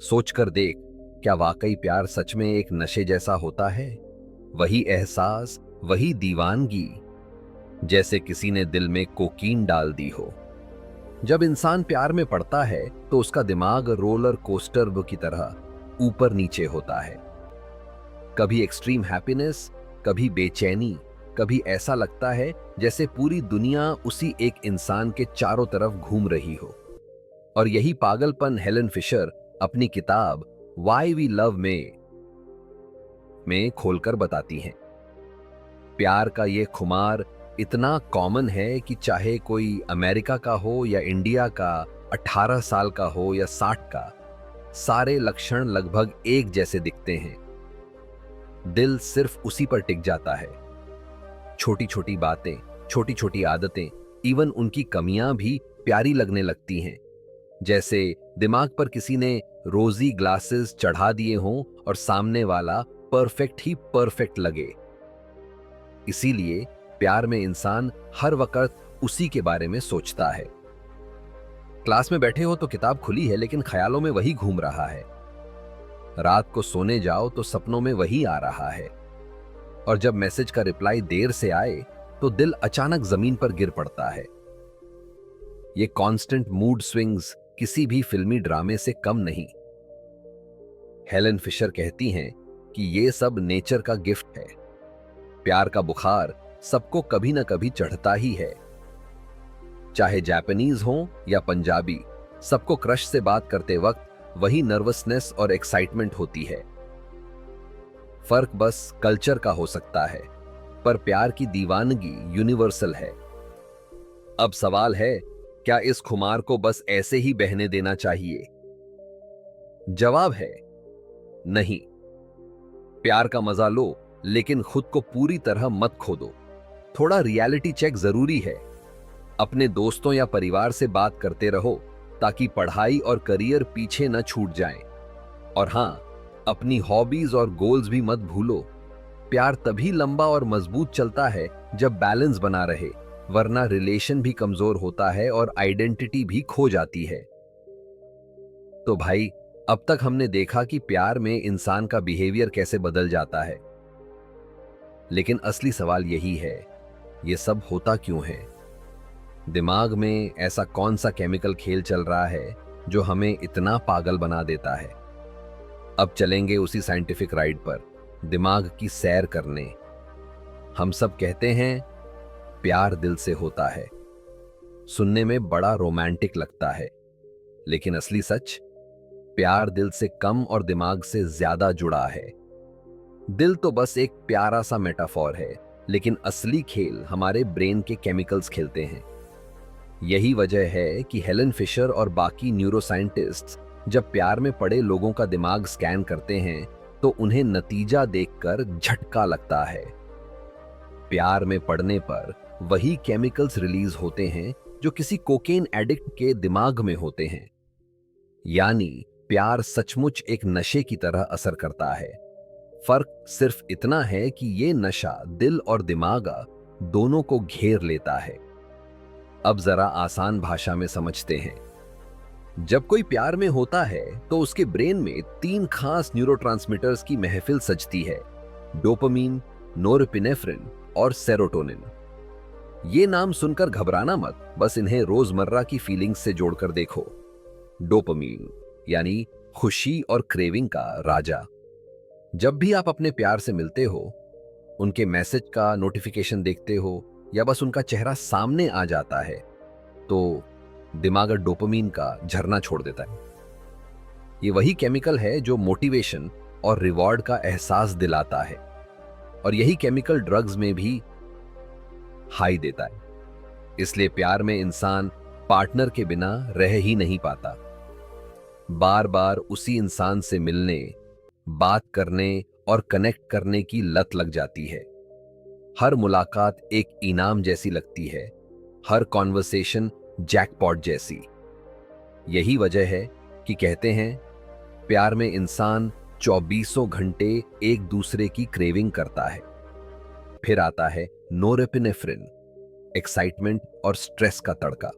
सोचकर देख, क्या वाकई प्यार सच में एक नशे जैसा होता है? वही एहसास, वही दीवानगी, जैसे किसी ने दिल में कोकीन डाल दी हो। जब इंसान प्यार में पड़ता है तो उसका दिमाग रोलर कोस्टर की तरह ऊपर नीचे होता है। कभी एक्सट्रीम हैप्पीनेस, कभी बेचैनी, कभी ऐसा लगता है जैसे पूरी दुनिया उसी एक इंसान के चारों तरफ घूम रही हो। और यही पागलपन हेलन फिशर अपनी किताब वाई वी लव में खोलकर बताती हैं। प्यार का ये खुमार इतना कॉमन है कि चाहे कोई अमेरिका का हो या इंडिया का, 18 साल का हो या 60 का, सारे लक्षण लगभग एक जैसे दिखते हैं। दिल सिर्फ उसी पर टिक जाता है। छोटी छोटी बातें, छोटी छोटी आदतें, इवन उनकी कमियां भी प्यारी लगने लगती हैं। जैसे दिमाग पर किसी ने रोजी ग्लासेस चढ़ा दिए हों और सामने वाला परफेक्ट ही परफेक्ट लगे। इसीलिए प्यार में इंसान हर वक्त उसी के बारे में सोचता है। क्लास में बैठे हो तो किताब खुली है लेकिन ख्यालों में वही घूम रहा है। रात को सोने जाओ तो सपनों में वही आ रहा है। और जब मैसेज का रिप्लाई देर से आए तो दिल अचानक जमीन पर गिर पड़ता है। ये कांस्टेंट मूड स्विंग्स किसी भी फिल्मी ड्रामे से कम नहीं। हेलन फिशर कहती हैं कि ये सब नेचर का गिफ्ट है। प्यार का बुखार सबको कभी ना कभी चढ़ता ही है। चाहे जापानीज हो या पंजाबी, सबको क्रश से बात करते वक्त वही नर्वसनेस और एक्साइटमेंट होती है। फर्क बस कल्चर का हो सकता है, पर प्यार की दीवानगी यूनिवर्सल है। अब सवाल है, क्या इस खुमार को बस ऐसे ही बहने देना चाहिए? जवाब है नहीं। प्यार का मजा लो, लेकिन खुद को पूरी तरह मत खो दो। थोड़ा रियलिटी चेक जरूरी है। अपने दोस्तों या परिवार से बात करते रहो ताकि पढ़ाई और करियर पीछे न छूट जाएं। और हां, अपनी हॉबीज और गोल्स भी मत भूलो। प्यार तभी लंबा और मजबूत चलता है जब बैलेंस बना रहे, वरना रिलेशन भी कमजोर होता है और आइडेंटिटी भी खो जाती है। तो भाई, अब तक हमने देखा कि प्यार में इंसान का बिहेवियर कैसे बदल जाता है। लेकिन असली सवाल यही है, ये सब होता क्यों है? दिमाग में ऐसा कौन सा केमिकल खेल चल रहा है जो हमें इतना पागल बना देता है? अब चलेंगे उसी साइंटिफिक राइड पर, दिमाग की सैर करने। हम सब कहते हैं प्यार दिल से होता है। सुनने में बड़ा रोमांटिक लगता है, लेकिन असली सच, प्यार दिल से कम और दिमाग से ज्यादा जुड़ा है। दिल तो बस एक प्यारा सा मेटाफॉर है, लेकिन असली खेल हमारे ब्रेन के केमिकल्स खेलते हैं। यही वजह है कि हेलन फिशर और बाकी न्यूरोसाइंटिस्ट्स जब प्यार में पड़े लोगों का दिमाग स्कैन करते हैं तो उन्हें नतीजा देखकर झटका लगता है। प्यार में पड़ने पर वही केमिकल्स रिलीज होते हैं जो किसी कोकेन एडिक्ट के दिमाग में होते हैं। यानी प्यार सचमुच एक नशे की तरह असर करता है। फर्क सिर्फ इतना है कि ये नशा दिल और दिमाग दोनों को घेर लेता है। अब जरा आसान भाषा में समझते हैं। जब कोई प्यार में होता है तो उसके ब्रेन में 3 खास न्यूरोट्रांसमीटर्स की महफिल सजती है: डोपामीन, नोरपिनेफ्रिन और सेरोटोनिन। ये नाम सुनकर घबराना मत, बस इन्हें रोजमर्रा की फीलिंग्स से जोड़कर देखो। डोपामीन यानी खुशी और क्रेविंग का राजा। जब भी आप अपने प्यार से मिलते हो, उनके मैसेज का नोटिफिकेशन देखते हो या बस उनका चेहरा सामने आ जाता है, तो दिमाग डोपामीन का झरना छोड़ देता है। ये वही केमिकल है जो मोटिवेशन और रिवॉर्ड का एहसास दिलाता है, और यही केमिकल ड्रग्स में भी हाई देता है। इसलिए प्यार में इंसान पार्टनर के बिना रह ही नहीं पाता। बार बार उसी इंसान से मिलने, बात करने और कनेक्ट करने की लत लग जाती है। हर मुलाकात एक इनाम जैसी लगती है, हर कॉन्वर्सेशन जैकपॉट जैसी। यही वजह है कि कहते हैं प्यार में इंसान 24 घंटे एक दूसरे की क्रेविंग करता है। फिर आता है नोरेपिनेफ्रिन, एक्साइटमेंट और स्ट्रेस का तड़का।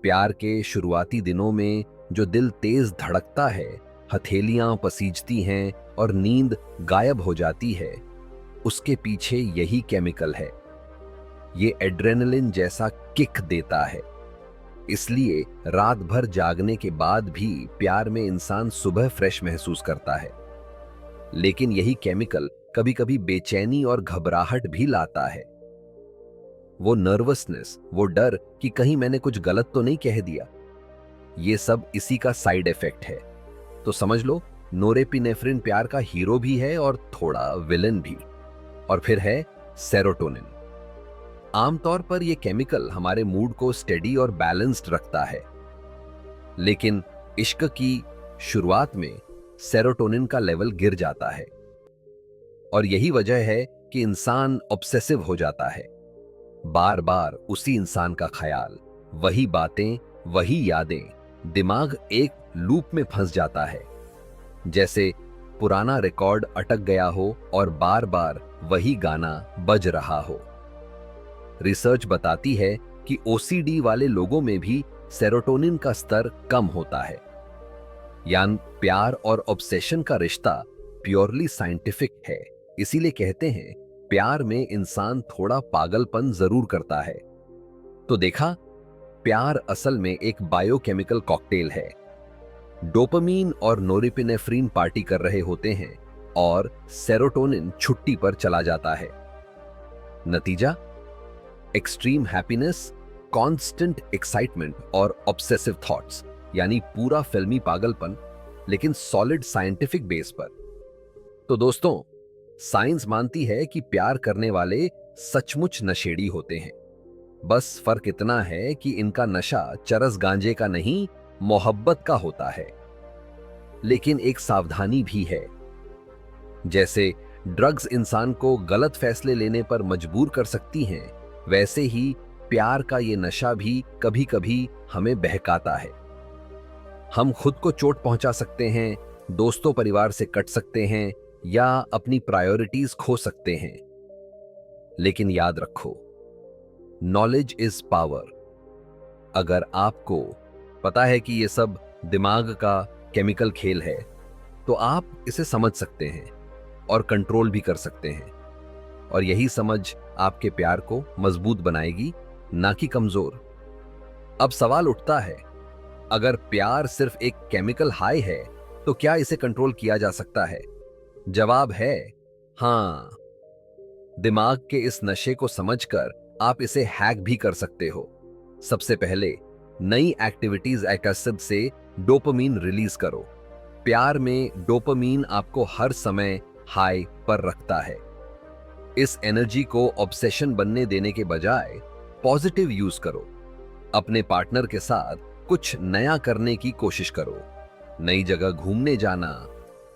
प्यार के शुरुआती दिनों में जो दिल तेज धड़कता है, हथेलियां पसीजती हैं और नींद गायब हो जाती है, उसके पीछे यही केमिकल है। ये एड्रेनलिन जैसा किक देता है। इसलिए रात भर जागने के बाद भी प्यार में इंसान सुबह फ्रेश महसूस करता है। लेकिन यही केमिकल कभी-कभी बेचैनी और घबराहट भी लाता है। वो नर्वसनेस, वो डर कि कहीं मैंने कुछ गलत तो नहीं कह दिया। ये सब इसी का साइड इफेक्ट है। तो समझ लो, नोरेपिनेफ्रिन प्यार का हीरो भी है और थोड़ा विलन भी। और फिर है सेरोटोनिन। आमतौर पर यह केमिकल हमारे मूड को स्टेडी और बैलेंस्ड रखता है। लेकिन इश्क की शुरुआत में सेरोटोनिन का लेवल गिर जाता है और यही वजह है कि इंसान ऑब्सेसिव हो जाता है। बार बार उसी इंसान का ख्याल, वही बातें, वही यादें, दिमाग एक लूप में फंस जाता है। जैसे पुराना रिकॉर्ड अटक गया हो और बार बार वही गाना बज रहा हो। रिसर्च बताती है कि ओसीडी वाले लोगों में भी सेरोटोनिन का स्तर कम होता है। यानी प्यार और ऑब्सेशन का रिश्ता प्योरली साइंटिफिक है। इसीलिए कहते हैं प्यार में इंसान थोड़ा पागलपन जरूर करता है। तो देखा, प्यार असल में एक बायोकेमिकल कॉकटेल है। डोपामीन और नोरेपिनेफ्रिन पार्टी कर रहे होते हैं और सेरोटोनिन छुट्टी पर चला जाता है। नतीजा, एक्सट्रीम हैप्पीनेस, कांस्टेंट एक्साइटमेंट और ऑब्सेसिव थॉट्स, यानी पूरा फिल्मी पागलपन, लेकिन सॉलिड साइंटिफिक बेस पर। तो दोस्तों, साइंस मानती है कि प्यार करने वाले सचमुच नशेड़ी होते हैं। बस फर्क इतना है कि इनका नशा चरस गांजे का नहीं, मोहब्बत का होता है। लेकिन एक सावधानी भी है। जैसे ड्रग्स इंसान को गलत फैसले लेने पर मजबूर कर सकती हैं, वैसे ही प्यार का ये नशा भी कभी कभी हमें बहकाता है। हम खुद को चोट पहुंचा सकते हैं, दोस्तों परिवार से कट सकते हैं या अपनी प्रायोरिटीज खो सकते हैं। लेकिन याद रखो, नॉलेज इज पावर। अगर आपको पता है कि ये सब दिमाग का केमिकल खेल है, तो आप इसे समझ सकते हैं और कंट्रोल भी कर सकते हैं। और यही समझ आपके प्यार को मजबूत बनाएगी, ना कि कमजोर। अब सवाल उठता है, अगर प्यार सिर्फ एक केमिकल हाई है, तो क्या इसे कंट्रोल किया जा सकता है? जवाब है हां। दिमाग के इस नशे को समझकर आप इसे हैक भी कर सकते हो। सबसे पहले नई एक्टिविटीज एकासिड से डोपामीन रिलीज करो। प्यार में डोपामीन आपको हर समय हाई पर रखता है। इस एनर्जी को ऑब्सेशन बनने देने के बजाय पॉजिटिव यूज करो। अपने पार्टनर के साथ कुछ नया करने की कोशिश करो। नई जगह घूमने जाना,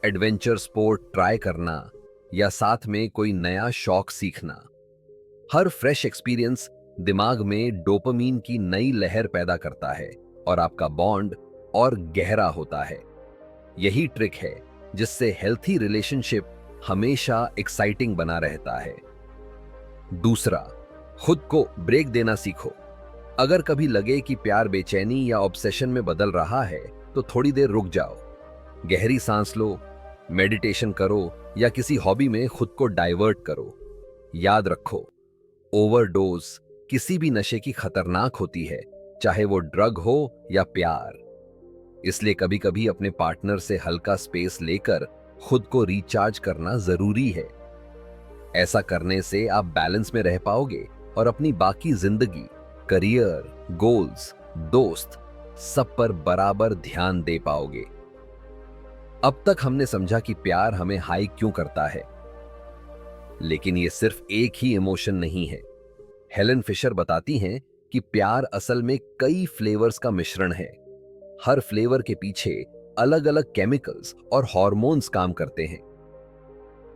एडवेंचर स्पोर्ट ट्राई करना या साथ में कोई नया शौक सीखना। हर फ्रेश एक्सपीरियंस दिमाग में डोपामीन की नई लहर पैदा करता है और आपका बॉन्ड और गहरा होता है। यही ट्रिक है जिससे हेल्थी रिलेशनशिप हमेशा एक्साइटिंग बना रहता है। दूसरा, खुद को ब्रेक देना सीखो। अगर कभी लगे कि प्यार बेचैनी या ऑब्सेशन में बदल रहा है, तो थोड़ी देर रुक जाओ, गहरी सांस लो, मेडिटेशन करो या किसी हॉबी में खुद को डाइवर्ट करो। याद रखो, ओवरडोज किसी भी नशे की खतरनाक होती है, चाहे वो ड्रग हो या प्यार। इसलिए कभी कभी अपने पार्टनर से हल्का स्पेस लेकर खुद को रिचार्ज करना जरूरी है। ऐसा करने से आप बैलेंस में रह पाओगे और अपनी बाकी जिंदगी, करियर, गोल्स, दोस्त, सब पर बराबर ध्यान दे पाओगे। अब तक हमने समझा कि प्यार हमें हाई क्यों करता है, लेकिन ये सिर्फ एक ही इमोशन नहीं है। हेलन फिशर बताती हैं कि प्यार असल में कई फ्लेवर्स का मिश्रण है। हर फ्लेवर के पीछे अलग अलग केमिकल्स और हॉर्मोन्स काम करते हैं।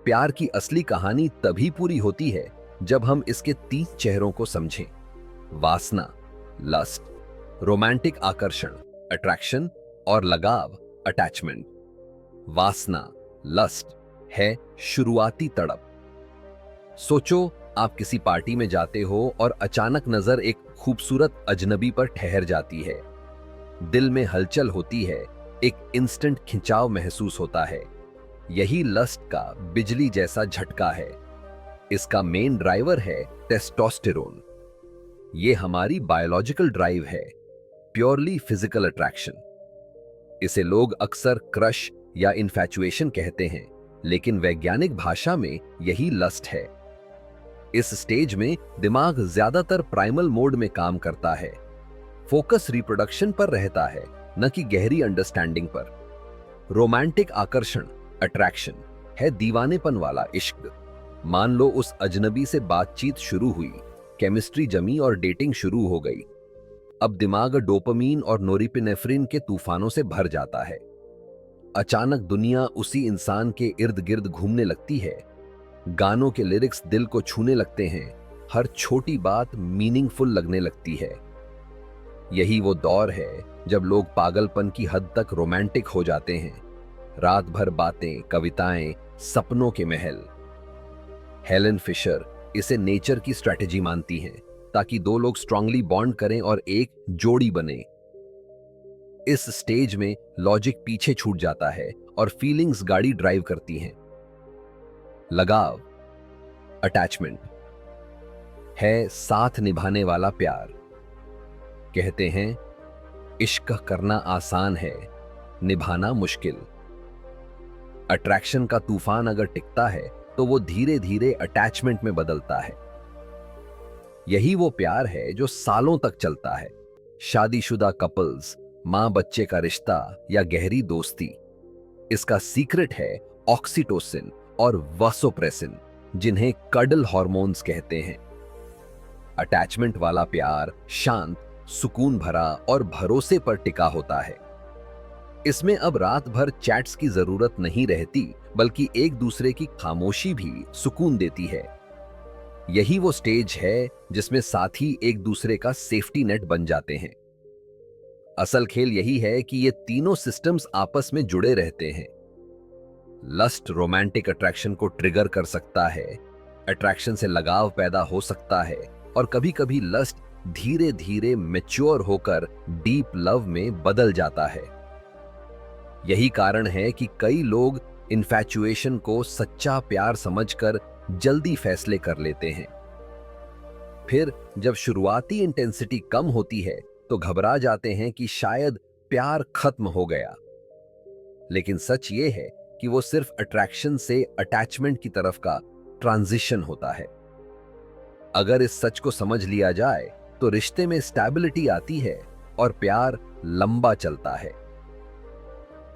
प्यार की असली कहानी तभी पूरी होती है जब हम इसके 3 चेहरों को समझें। वासना, लस्ट, रोमांटिक आकर्षण, अट्रैक्शन और लगाव, अटैचमेंट। वासना, लस्ट है शुरुआती तड़प। सोचो, आप किसी पार्टी में जाते हो और अचानक नजर एक खूबसूरत अजनबी पर ठहर जाती है। दिल में हलचल होती है, एक इंस्टेंट खिंचाव महसूस होता है। यही लस्ट का बिजली जैसा झटका है। इसका मेन ड्राइवर है टेस्टोस्टेरोन। ये हमारी बायोलॉजिकल ड्राइव है, प्योरली फिजिकल अट्रैक्शन। इसे लोग अक्सर क्रश या इन्फैचुएशन कहते हैं, लेकिन वैज्ञानिक भाषा में यही लस्ट है। इस स्टेज में दिमाग ज्यादातर प्राइमल मोड में काम करता है। फोकस रिप्रोडक्शन पर रहता है, न कि गहरी अंडरस्टैंडिंग पर। रोमांटिक आकर्षण, अट्रैक्शन, है दीवानेपन वाला इश्क। मान लो उस अजनबी से बातचीत शुरू हुई, केमिस्ट्री जमी और डेटिंग शुरू हो गई। अब दिमाग डोपामीन और नोरिपेनेफ्रिन के तूफानों से भर जाता है। अचानक दुनिया उसी इंसान के इर्द गिर्द घूमने लगती है। गानों के लिरिक्स दिल को छूने लगते हैं। हर छोटी बात मीनिंगफुल लगने लगती है। यही वो दौर है जब लोग पागलपन की हद तक रोमांटिक हो जाते हैं। रात भर बातें, कविताएं, सपनों के महल। हेलन फिशर इसे नेचर की स्ट्रैटेजी मानती हैं, ताकि दो लोग स्ट्रांगली बॉन्ड करें और एक जोड़ी बने। इस स्टेज में लॉजिक पीछे छूट जाता है और फीलिंग्स गाड़ी ड्राइव करती हैं। लगाव, अटैचमेंट, है साथ निभाने वाला प्यार। कहते हैं इश्क करना आसान है, निभाना मुश्किल। अट्रैक्शन का तूफान अगर टिकता है तो वो धीरे धीरे अटैचमेंट में बदलता है। यही वो प्यार है जो सालों तक चलता है। शादीशुदा कपल्स, मां बच्चे का रिश्ता या गहरी दोस्ती। इसका सीक्रेट है ऑक्सीटोसिन और वासोप्रेसिन, जिन्हें कडल हार्मोन्स कहते हैं। अटैचमेंट वाला प्यार शांत, सुकून भरा और भरोसे पर टिका होता है। इसमें अब रात भर चैट्स की जरूरत नहीं रहती, बल्कि एक दूसरे की खामोशी भी सुकून देती है। यही वो स्टेज है जिसमें साथी एक दूसरे का सेफ्टी नेट बन जाते हैं। असल खेल यही है कि ये तीनों सिस्टम्स आपस में जुड़े रहते हैं। लस्ट रोमांटिक अट्रैक्शन को ट्रिगर कर सकता है, अट्रैक्शन से लगाव पैदा हो सकता है, और कभी-कभी लस्ट धीरे धीरे मैच्योर होकर डीप लव में बदल जाता है। यही कारण है कि कई लोग इन्फैचुएशन को सच्चा प्यार समझकर जल्दी फैसले कर लेते हैं। फिर जब शुरुआती इंटेंसिटी कम होती है तो घबरा जाते हैं कि शायद प्यार खत्म हो गया। लेकिन सच ये है कि वो सिर्फ अट्रैक्शन से अटैचमेंट की तरफ का ट्रांजिशन होता है। अगर इस सच को समझ लिया जाए तो रिश्ते में स्टेबिलिटी आती है और प्यार लंबा चलता है।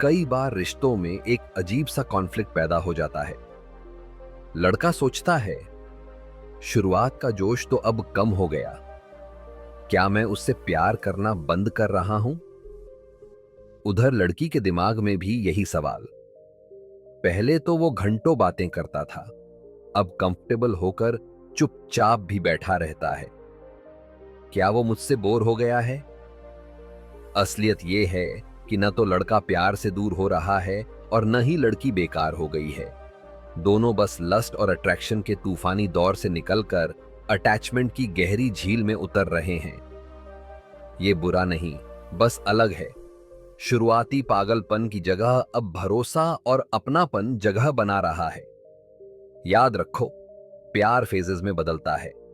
कई बार रिश्तों में एक अजीब सा कॉन्फ्लिक्ट पैदा हो जाता है। लड़का सोचता है, शुरुआत का जोश तो अब कम हो गया, क्या मैं उससे प्यार करना बंद कर रहा हूं? उधर लड़की के दिमाग में भी यही सवाल। पहले तो वो घंटों बातें करता था, अब कंफर्टेबल होकर चुपचाप भी बैठा रहता है। क्या वो मुझसे बोर हो गया है? असलियत ये है कि न तो लड़का प्यार से दूर हो रहा है और न ही लड़की बेकार हो गई है। दोनों बस लस्ट और अट्रैक्शन के तूफानी दौर से निकलकर अटैचमेंट की गहरी झील में उतर रहे हैं। ये बुरा नहीं, बस अलग है। शुरुआती पागलपन की जगह अब भरोसा और अपनापन जगह बना रहा है। याद रखो, प्यार फेजेस में बदलता है।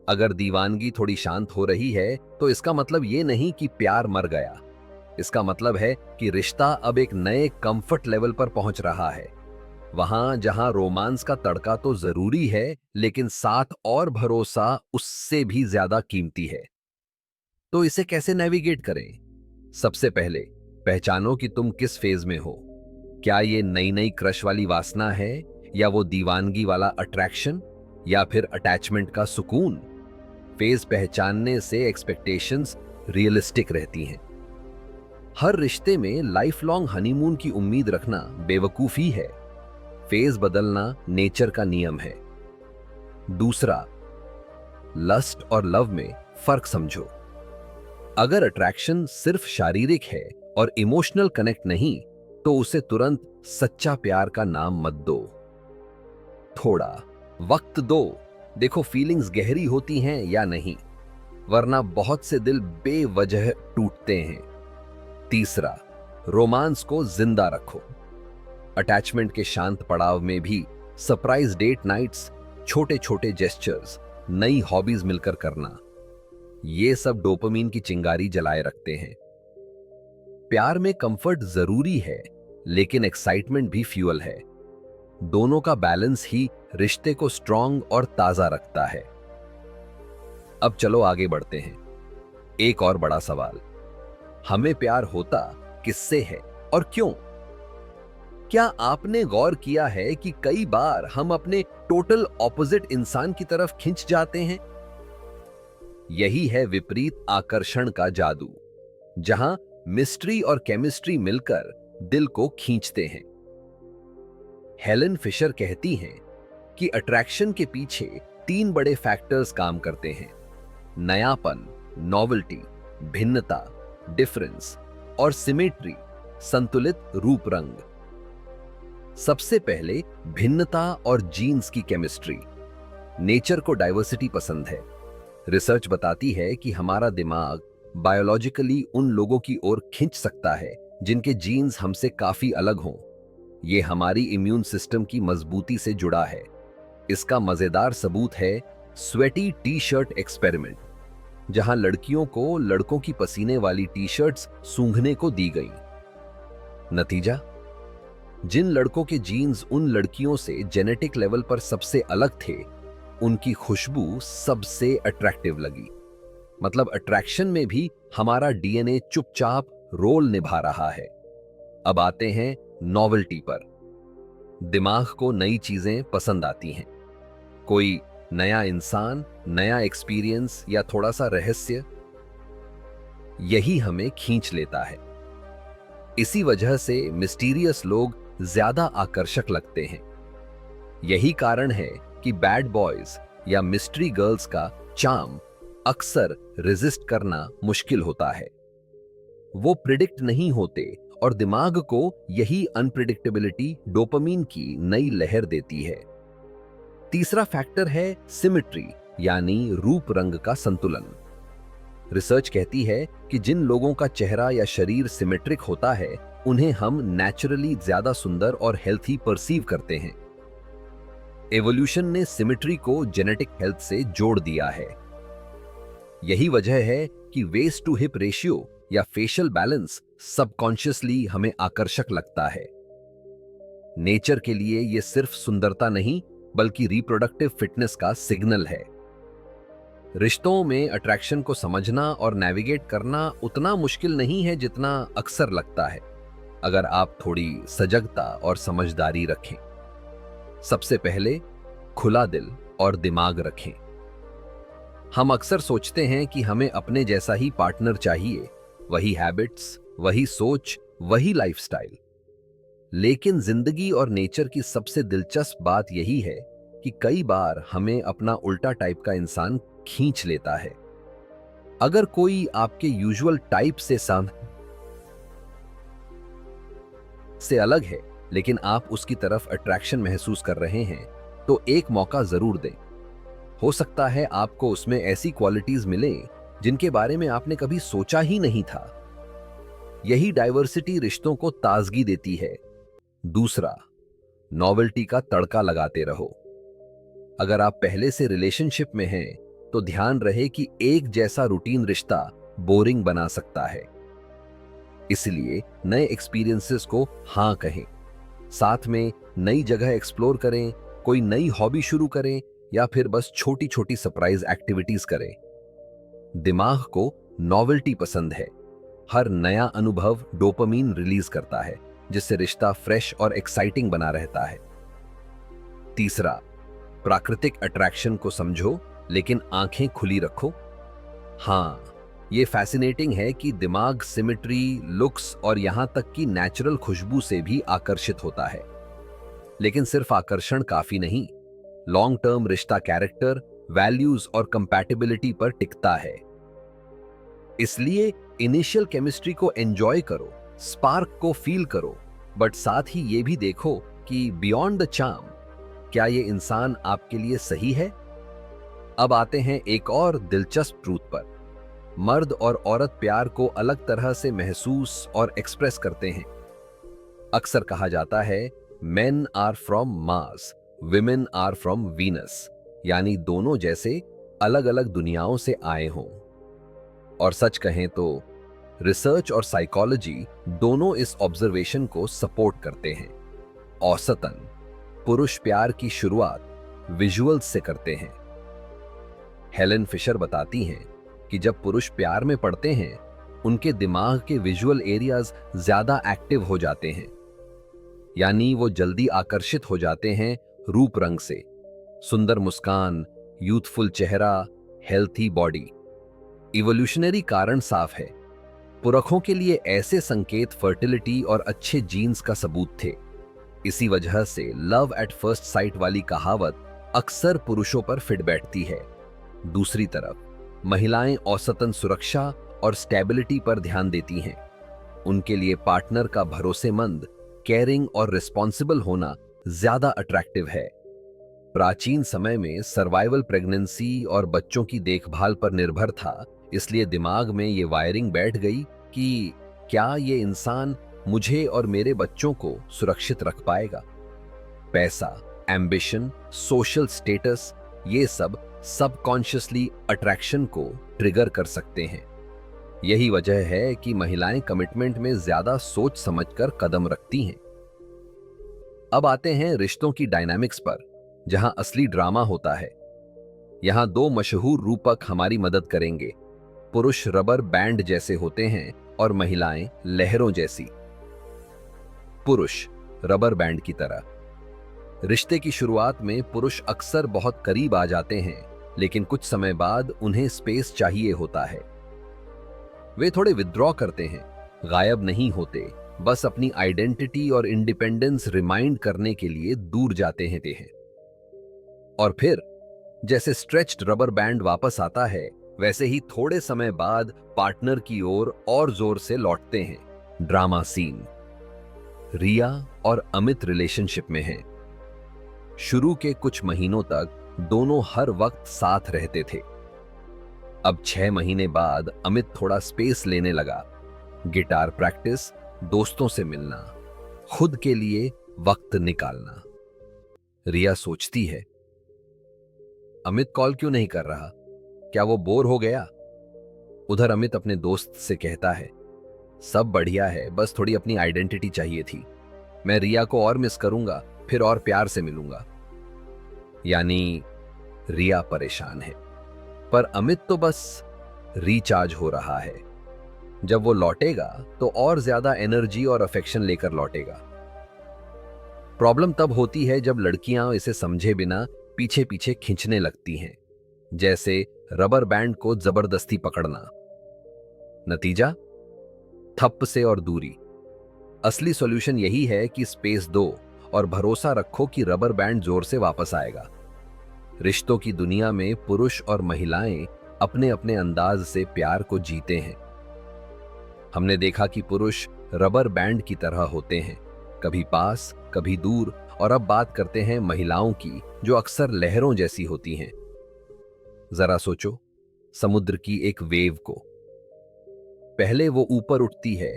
अगर दीवानगी थोड़ी शांत हो रही है तो इसका मतलब ये नहीं कि प्यार मर गया। इसका मतलब है कि रिश्ता अब एक नए कंफर्ट लेवल पर पहुंच रहा है, वहां जहां रोमांस का तड़का तो जरूरी है, लेकिन साथ और भरोसा उससे भी ज्यादा कीमती है। तो इसे कैसे नेविगेट करें? सबसे पहले पहचानो कि तुम किस फेज में हो। क्या ये नई नई क्रश वाली वासना है, या वो दीवानगी वाला अट्रैक्शन, या फिर अटैचमेंट का सुकून? फेज पहचानने से एक्सपेक्टेशंस रियलिस्टिक रहती हैं। हर रिश्ते में लाइफ लॉन्ग हनीमून की उम्मीद रखना बेवकूफी है। फेज बदलना नेचर का नियम है। दूसरा, लस्ट और लव में फर्क समझो। अगर अट्रैक्शन सिर्फ शारीरिक है और इमोशनल कनेक्ट नहीं, तो उसे तुरंत सच्चा प्यार का नाम मत दो। थोड़ा वक्त दो, देखो फीलिंग्स गहरी होती हैं या नहीं, वरना बहुत से दिल बेवजह टूटते हैं। तीसरा, रोमांस को जिंदा रखो। अटैचमेंट के शांत पड़ाव में भी सरप्राइज डेट नाइट्स, छोटे छोटे जेस्चर्स, नई हॉबीज मिलकर करना, ये सब डोपामिन की चिंगारी जलाए रखते हैं। प्यार में कंफर्ट जरूरी है, लेकिन एक्साइटमेंट भी फ्यूल है। दोनों का बैलेंस ही रिश्ते को स्ट्रांग और ताजा रखता है। अब चलो आगे बढ़ते हैं। एक और बड़ा सवाल, हमें प्यार होता किससे है और क्यों? क्या आपने गौर किया है कि कई बार हम अपने टोटल ऑपोजिट इंसान की तरफ खिंच जाते हैं? यही है विपरीत आकर्षण का जादू, जहां मिस्ट्री और केमिस्ट्री मिलकर दिल को खींचते हैं। हेलेन फिशर कहती हैं कि अट्रैक्शन के पीछे 3 बड़े फैक्टर्स काम करते हैं: नयापन, नॉवेल्टी, भिन्नता, डिफरेंस, और सिमेट्री, संतुलित रूप रंग। सबसे पहले भिन्नता और जीन्स की केमिस्ट्री। नेचर को डाइवर्सिटी पसंद है। रिसर्च बताती है कि हमारा दिमाग बायोलॉजिकली उन लोगों की ओर खींच सकता है जिनके जीन्स हमसे काफी अलग हों। ये हमारी इम्यून सिस्टम की मजबूती से जुड़ा है। इसका मजेदार सबूत है स्वेटी टी शर्ट एक्सपेरिमेंट, जहां लड़कियों को लड़कों की पसीने वाली टी शर्ट्स सूंघने को दी गई। नतीजा, जिन लड़कों के जीन्स उन लड़कियों से जेनेटिक लेवल पर सबसे अलग थे, उनकी खुशबू सबसे अट्रैक्टिव लगी। मतलब अट्रैक्शन में भी हमारा डीएनए चुपचाप रोल निभा रहा है। अब आते हैं नॉवेल्टी पर। दिमाग को नई चीजें पसंद आती हैं। कोई नया इंसान, नया एक्सपीरियंस या थोड़ा सा रहस्य, यही हमें खींच लेता है। इसी वजह से मिस्टीरियस लोग ज्यादा आकर्षक लगते हैं। यही कारण है कि बैड बॉयज या मिस्ट्री गर्ल्स का चार्म अक्सर रेजिस्ट करना मुश्किल होता है। वो प्रिडिक्ट नहीं होते और दिमाग को यही अनप्रिडिक्टेबिलिटी डोपामिन की नई लहर देती है। तीसरा फैक्टर है सिमेट्री, यानी रूप रंग का संतुलन। रिसर्च कहती है कि जिन लोगों का चेहरा या शरीर सिमेट्रिक होता है, उन्हें हम नेचुरली ज्यादा सुंदर और हेल्थी परसीव करते हैं। एवोल्यूशन ने सिमेट्री को जेनेटिक हेल्थ से जोड़ दिया है। यही वजह है कि वेस्ट टू हिप रेशियो या फेशियल बैलेंस सबकॉन्शियसली हमें आकर्षक लगता है। नेचर के लिए यह सिर्फ सुंदरता नहीं, बल्कि रिप्रोडक्टिव फिटनेस का सिग्नल है। रिश्तों में अट्रैक्शन को समझना और नेविगेट करना उतना मुश्किल नहीं है जितना अक्सर लगता है, अगर आप थोड़ी सजगता और समझदारी रखें। सबसे पहले खुला दिल और दिमाग रखें। हम अक्सर सोचते हैं कि हमें अपने जैसा ही पार्टनर चाहिए, वही हैबिट्स, वही सोच, वही लाइफस्टाइल। लेकिन जिंदगी और नेचर की सबसे दिलचस्प बात यही है कि कई बार हमें अपना उल्टा टाइप का इंसान खींच लेता है। अगर कोई आपके यूजुअल टाइप से अलग है, लेकिन आप उसकी तरफ अट्रैक्शन महसूस कर रहे हैं, तो एक मौका जरूर दें। हो सकता है आपको उसमें ऐसी क्वालिटीज मिलें जिनके बारे में आपने कभी सोचा ही नहीं था। यही डाइवर्सिटी रिश्तों को ताजगी देती है। दूसरा, नॉवेल्टी का तड़का लगाते रहो। अगर आप पहले से रिलेशनशिप में हैं, तो ध्यान रहे कि एक जैसा रूटीन रिश्ता बोरिंग बना सकता है। इसलिए नए एक्सपीरियंसेस को हां कहें। साथ में नई जगह एक्सप्लोर करें, कोई नई हॉबी शुरू करें, या फिर बस छोटी छोटी सरप्राइज एक्टिविटीज करें। दिमाग को नॉवेल्टी पसंद है। हर नया अनुभव डोपामिन रिलीज करता है, जिससे रिश्ता फ्रेश और एक्साइटिंग बना रहता है। तीसरा, प्राकृतिक अट्रैक्शन को समझो, लेकिन आंखें खुली रखो। हाँ, ये फैसिनेटिंग है कि दिमाग सिमेट्री, लुक्स और यहां तक कि नेचुरल खुशबू से भी आकर्षित होता है। लेकिन सिर्फ आकर्षण काफी नहीं। लॉन्ग टर्म रिश्ता कैरेक्टर, वैल्यूज और कंपैटिबिलिटी पर टिकता है। इसलिए इनिशियल केमिस्ट्री को एंजॉय करो, स्पार्क को फील करो, बट साथ ही ये भी देखो कि बियॉन्ड द चार्म, क्या ये इंसान आपके लिए सही है? अब आते हैं एक और दिलचस्प ट्रूथ पर। मर्द और औरत प्यार को अलग तरह से महसूस और एक्सप्रेस करते हैं। अक्सर कहा जाता है men are from Mars, women are from Venus, यानी दोनों जैसे अलग अलग दुनियाओं से आए हों। और सच कहें तो रिसर्च और साइकोलॉजी दोनों इस ऑब्जर्वेशन को सपोर्ट करते हैं। औसतन पुरुष प्यार की शुरुआत विजुअल्स से करते हैं। हेलेन फिशर बताती हैं कि जब पुरुष प्यार में पड़ते हैं, उनके दिमाग के विजुअल एरियाज ज्यादा एक्टिव हो जाते हैं, यानी वो जल्दी आकर्षित हो जाते हैं रूप रंग से, सुंदर मुस्कान, यूथफुल चेहरा, हेल्थी बॉडी। इवोल्यूशनरी कारण साफ है। पुरखों के लिए ऐसे संकेत फर्टिलिटी और अच्छे जीन्स का सबूत थे। इसी वजह से लव एट फर्स्ट साइट वाली कहावत अक्सर पुरुषों पर फिट बैठती है। दूसरी तरफ महिलाएं औसतन सुरक्षा और स्टेबिलिटी पर ध्यान देती हैं। उनके लिए पार्टनर का भरोसेमंद, केयरिंग और रिस्पॉन्सिबल होना ज्यादा अट्रैक्टिव है। प्राचीन समय में सर्वाइवल प्रेगनेंसी और बच्चों की देखभाल पर निर्भर था, इसलिए दिमाग में ये वायरिंग बैठ गई कि क्या ये इंसान मुझे और मेरे बच्चों को सुरक्षित रख पाएगा। पैसा, एम्बिशन, सोशल स्टेटस, ये सब सबकॉन्शियसली अट्रैक्शन को ट्रिगर कर सकते हैं। यही वजह है कि महिलाएं कमिटमेंट में ज्यादा सोच समझकर कदम रखती हैं। अब आते हैं रिश्तों की डायनामिक्स पर, जहां असली ड्रामा होता है। यहां दो मशहूर रूपक हमारी मदद करेंगे। पुरुष रबर बैंड जैसे होते हैं और महिलाएं लहरों जैसी। पुरुष रबर बैंड की तरह। रिश्ते की शुरुआत में पुरुष अक्सर बहुत करीब आ जाते हैं, लेकिन कुछ समय बाद उन्हें स्पेस चाहिए होता है। वे थोड़े विथड्रॉ करते हैं, गायब नहीं होते, बस अपनी आइडेंटिटी और इंडिपेंडेंस रिमाइंड करने के लिए दूर जाते हैं। और फिर जैसे स्ट्रेच्ड रबर बैंड वापस आता है, वैसे ही थोड़े समय बाद पार्टनर की ओर और जोर से लौटते हैं। Drama scene. रिया और अमित रिलेशनशिप में हैं। शुरू के कुछ महीनों तक दोनों हर वक्त साथ रहते थे। अब 6 महीने बाद अमित थोड़ा स्पेस लेने लगा। गिटार प्रैक्टिस, दोस्तों से मिलना, खुद के लिए वक्त निकालना। रिया सोचती है, अमित कॉल क्यों नहीं कर रहा? क्या वो बोर हो गया? उधर अमित अपने दोस्त से कहता है, सब बढ़िया है, बस थोड़ी अपनी आइडेंटिटी चाहिए थी। मैं रिया को और मिस करूंगा, फिर और प्यार से मिलूंगा। यानी रिया परेशान है, पर अमित तो बस रिचार्ज हो रहा है। जब वो लौटेगा तो और ज्यादा एनर्जी और अफेक्शन लेकर लौटेगा। प्रॉब्लम तब होती है जब लड़कियां इसे समझे बिना पीछे पीछे खींचने लगती हैं, जैसे रबर बैंड को जबरदस्ती पकड़ना। नतीजा थप्प से और दूरी। असली सॉल्यूशन यही है कि स्पेस दो और भरोसा रखो कि रबर बैंड जोर से वापस आएगा। रिश्तों की दुनिया में पुरुष और महिलाएं अपने अपने अंदाज से प्यार को जीते हैं। हमने देखा कि पुरुष रबर बैंड की तरह होते हैं, कभी पास कभी दूर। और अब बात करते हैं महिलाओं की, जो अक्सर लहरों जैसी होती हैं। जरा सोचो समुद्र की एक वेव को। पहले वो ऊपर उठती है,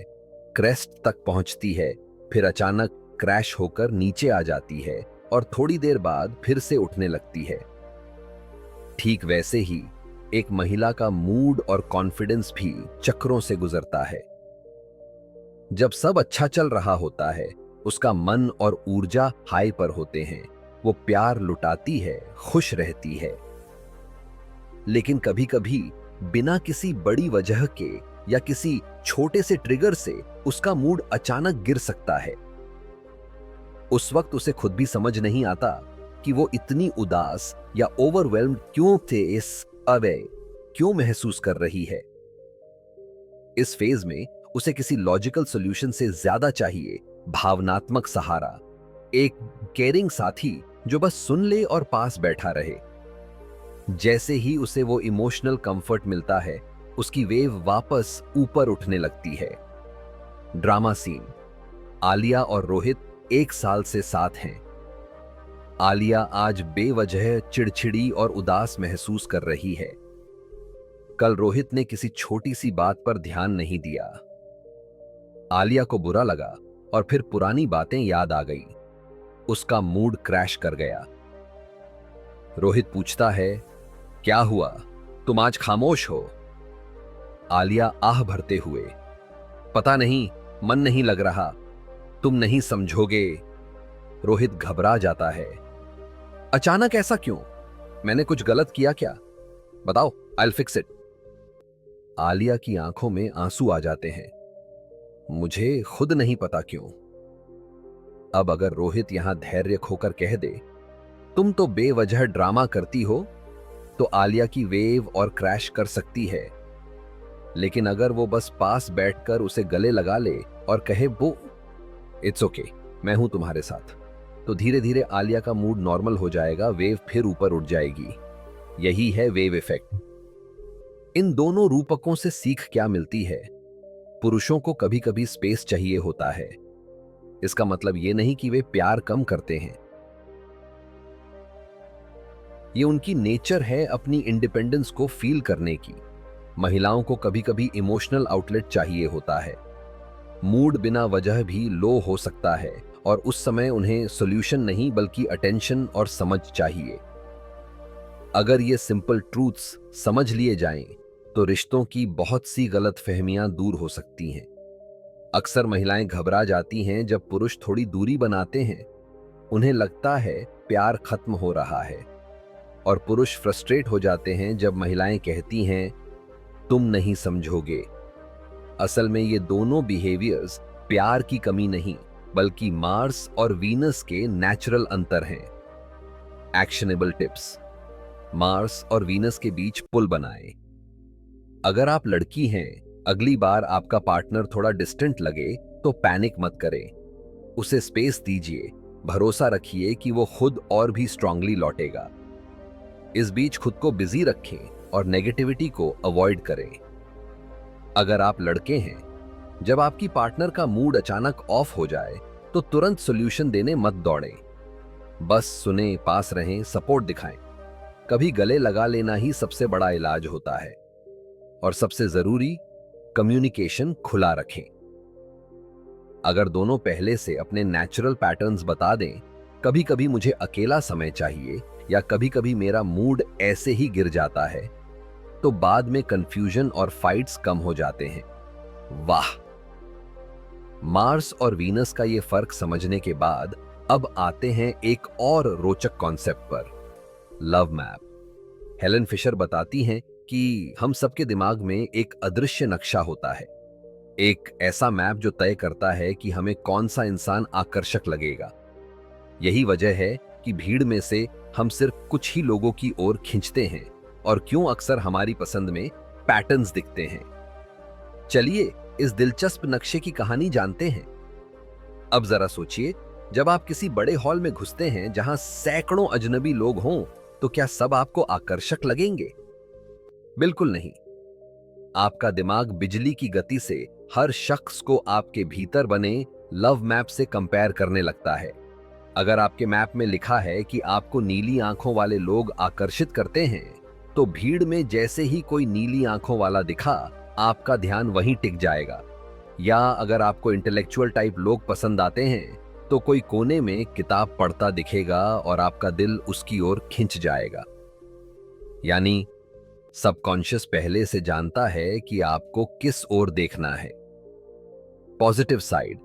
क्रेस्ट तक पहुंचती है, फिर अचानक क्रैश होकर नीचे आ जाती है और थोड़ी देर बाद फिर से उठने लगती है। ठीक वैसे ही एक महिला का मूड और कॉन्फिडेंस भी चक्रों से गुजरता है। जब सब अच्छा चल रहा होता है, उसका मन और ऊर्जा हाई पर होते हैं। वो प्यार लुटाती है, खुश रहती है। लेकिन कभी कभी बिना किसी बड़ी वजह के या किसी छोटे से ट्रिगर से उसका मूड अचानक गिर सकता है। उस वक्त उसे खुद भी समझ नहीं आता कि वो इतनी उदास या ओवरवेल्म्ड क्यों थे, इस अवे क्यों महसूस कर रही है। इस फेज में उसे किसी लॉजिकल सॉल्यूशन से ज्यादा चाहिए भावनात्मक सहारा, एक केयरिंग साथी जो बस सुन ले और पास बैठा रहे। जैसे ही उसे वो इमोशनल कंफर्ट मिलता है, उसकी वेव वापस ऊपर उठने लगती है। Drama scene. आलिया और रोहित 1 साल से साथ हैं। आलिया आज बेवजह चिड़चिड़ी और उदास महसूस कर रही है। कल रोहित ने किसी छोटी सी बात पर ध्यान नहीं दिया। आलिया को बुरा लगा और फिर पुरानी बातें याद आ गई। उसका मूड क्रैश कर गया। रोहित पूछता है, क्या हुआ, तुम आज खामोश हो? आलिया आह भरते हुए, पता नहीं, मन नहीं लग रहा, तुम नहीं समझोगे। रोहित घबरा जाता है। अचानक ऐसा क्यों? मैंने कुछ गलत किया क्या? बताओ, I will fix it. Alia की आंखों में आंसू आ जाते हैं। मुझे खुद नहीं पता क्यों। अब अगर रोहित यहां धैर्य खोकर कह दे, तुम तो बेवजह ड्रामा करती हो, तो आलिया की वेव और क्रैश कर सकती है। लेकिन अगर वो बस पास बैठकर उसे गले लगा ले और कहे, वो इट्स ओके, मैं हूं तुम्हारे साथ, तो धीरे धीरे आलिया का मूड नॉर्मल हो जाएगा, वेव फिर ऊपर उठ जाएगी। यही है वेव इफेक्ट। इन दोनों रूपकों से सीख क्या मिलती है? पुरुषों को कभी कभी स्पेस चाहिए होता है। इसका मतलब यह नहीं कि वे प्यार कम करते हैं। ये उनकी नेचर है अपनी इंडिपेंडेंस को फील करने की। महिलाओं को कभी कभी इमोशनल आउटलेट चाहिए होता है। मूड बिना वजह भी लो हो सकता है और उस समय उन्हें सॉल्यूशन नहीं बल्कि अटेंशन और समझ चाहिए। अगर ये सिंपल ट्रूथ्स समझ लिए जाएं, तो रिश्तों की बहुत सी गलतफहमियां दूर हो सकती हैं। अक्सर महिलाएं घबरा जाती हैं जब पुरुष थोड़ी दूरी बनाते हैं। उन्हें लगता है प्यार खत्म हो रहा है, और पुरुष फ्रस्ट्रेट हो जाते हैं जब महिलाएं कहती हैं, तुम नहीं समझोगे। असल में ये दोनों बिहेवियर्स प्यार की कमी नहीं, बल्कि मार्स और वीनस के नेचुरल अंतर हैं। Actionable tips. मार्स और वीनस के बीच पुल बनाएं। अगर आप लड़की हैं, अगली बार आपका पार्टनर थोड़ा डिस्टेंट लगे तो पैनिक मत करें। उसे स्पेस दीजिए, भरोसा रखिए कि वो खुद और भी स्ट्रांगली लौटेगा। इस बीच खुद को बिजी रखें और नेगेटिविटी को अवॉइड करें। अगर आप लड़के हैं, जब आपकी पार्टनर का मूड अचानक ऑफ हो जाए तो तुरंत सॉल्यूशन देने मत दौड़ें। बस सुने, पास रहें, सपोर्ट दिखाएं। कभी गले लगा लेना ही सबसे बड़ा इलाज होता है। और सबसे जरूरी, कम्युनिकेशन खुला रखें। अगर दोनों पहले से अपने नेचुरल पैटर्न्स बता दें, कभी कभी मुझे अकेला समय चाहिए या कभी कभी मेरा मूड ऐसे ही गिर जाता है, तो बाद में कंफ्यूजन और फाइट्स कम हो जाते हैं। वाह! मार्स और वीनस का ये फर्क समझने के बाद अब आते हैं एक और रोचक कॉन्सेप्ट पर, लव मैप। हेलन फिशर बताती हैं कि हम सबके दिमाग में एक अदृश्य नक्शा होता है, एक ऐसा मैप जो तय करता है कि हमें कौन सा इंसान आकर्षक लगेगा। यही वजह है कि भीड़ में से हम सिर्फ कुछ ही लोगों की ओर खींचते हैं और क्यों अक्सर हमारी पसंद में पैटर्न्स दिखते हैं। चलिए इस दिलचस्प नक्शे की कहानी जानते हैं। अब जरा सोचिए, जब आप किसी बड़े हॉल में घुसते हैं जहां सैकड़ों अजनबी लोग हों, तो क्या सब आपको आकर्षक लगेंगे? बिल्कुल नहीं। आपका दिमाग बिजली की गति से हर शख्स को आपके भीतर बने लव मैप से कंपेयर करने लगता है। अगर आपके मैप में लिखा है कि आपको नीली आंखों वाले लोग आकर्षित करते हैं, तो भीड़ में जैसे ही कोई नीली आंखों वाला दिखा, आपका ध्यान वहीं टिक जाएगा। या अगर आपको इंटेलेक्चुअल टाइप लोग पसंद आते हैं, तो कोई कोने में किताब पढ़ता दिखेगा और आपका दिल उसकी ओर खिंच जाएगा। यानी सबकॉन्शियस पहले से जानता है कि आपको किस ओर देखना है। पॉजिटिव साइड,